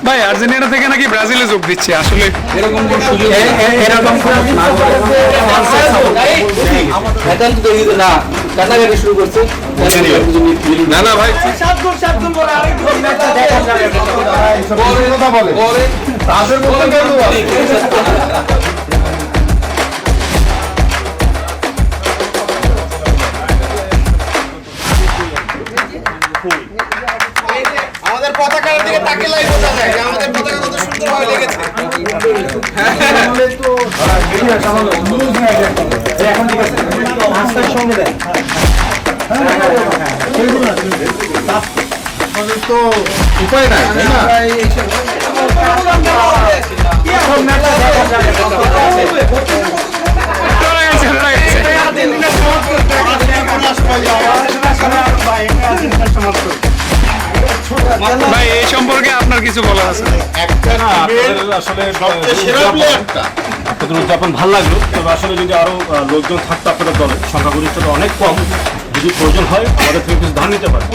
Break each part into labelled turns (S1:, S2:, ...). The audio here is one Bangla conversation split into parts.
S1: ভাই আর্জেন্টিনা থেকে নাকি ব্রাজিলে যোগ দিচ্ছে আসলে
S2: এরকম কোন সুযোগ এরকম না কাটাকাটি শুরু করছে
S3: না না ভাই
S4: কথা বলে তাদের মধ্যে
S3: আমাদের পতাকার দিকে তাকিয়ে বোঝা যায় যে আমাদের পতাকা কত সুন্দর ভাবে লেগেছে।
S4: এখন ঠিক আছে রাস্তার সঙ্গে দেয় তো উপায় নাই তাই না
S1: ভাই এই সম্পর্কে আপনার কিছু বলার আছে?
S5: আসলে আপনাদের উদযাপন ভালো লাগলো, তবে আসলে যদি আরো লোকজন থাকতো আপনাদের দলে, সংখ্যাগরিষ্ঠতা অনেক কম, যদি প্রয়োজন হয় আমাদের থেকে কিছু ধান নিতে পারে।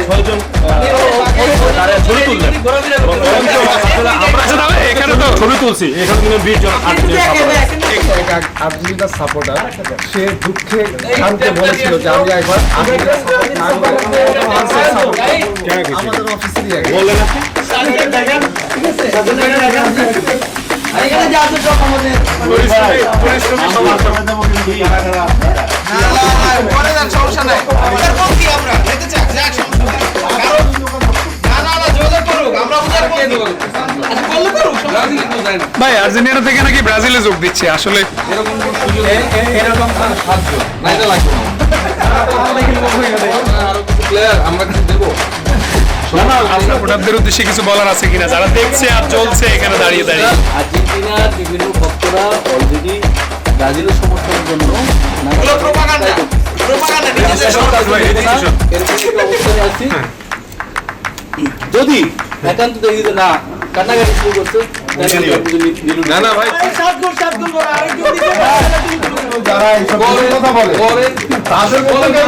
S5: ছয়জন ছবি তুললেন, এখানে তো ছবি তুলছি, এখানে কিন্তু 20 জন
S4: আর্জেন্টিনার সাপোর্টার সে দুঃখে শান্তি বলেছিল যে আমি একবার আমাদের অফিসেরই
S5: বললেন আপনি
S3: সমস্যা নাই আমরা যেতে চাই যাক না না না যোগাযোগ করুক আমরা উদ্ধার করে দেব।
S1: ভাই আর্জেন্টিনা থেকে নাকি ব্রাজিলে যোগ দিচ্ছে আসলে
S2: এরকম কোন সুযোগ এরকম সাহায্য না এটা লাগবে না আরো কিছু প্লেয়ার আমরা কিছু দেবো
S1: ভোটারদের উদ্দেশ্যে কিছু বলার আছে কিনা যারা দেখছে আর চলছে এখানে দাঁড়িয়ে দাঁড়িয়ে?
S2: আর্জেন্টিনার বিভিন্ন ভক্তরা অলরেডি ব্রাজিলের সমর্থনের জন্য অবস্থানে আছি। যদি একান্ত দেখি যে না কান্নাকাটি শুরু করছে
S3: না না ভাই
S4: যারা এইসব কথা বলে তাদের মধ্যে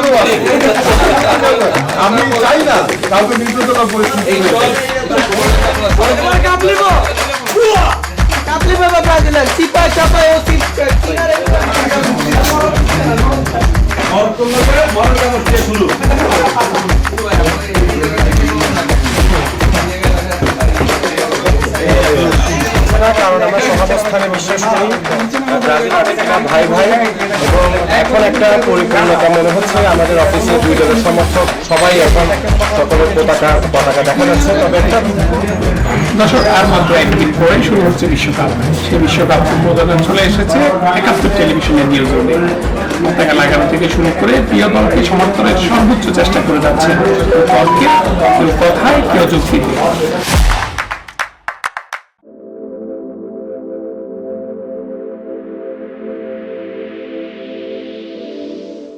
S4: আমি চাই না কাউকে নির্যাতন পরিস্থিতি কারণ আমরা সহাবস্থানে বিশ্বাস করি ব্রাজিল আর্জেন্টিনা ভাই ভাই এবং এখন একটা পরিপূর্ণতা মনে হচ্ছে আমাদের অফিসে দুই দলের সমর্থক সবাই এখন সকলের পতাকা দেখা যাচ্ছে। তবে একটা
S1: দর্শক আর মাত্র একদিন পরে শুরু হচ্ছে বিশ্বকাপ। সেই বিশ্বকাপ উদ্বোধনে চলে এসেছে 71 টেলিভিশনের নিউজরুমে। পতাকা লাগানো থেকে শুরু করে প্রিয় দলকে সমর্থনের সর্বোচ্চ চেষ্টা করে যাচ্ছে। কেউ তর্কে, কেউ কথায়, কেউ যুক্তিতে।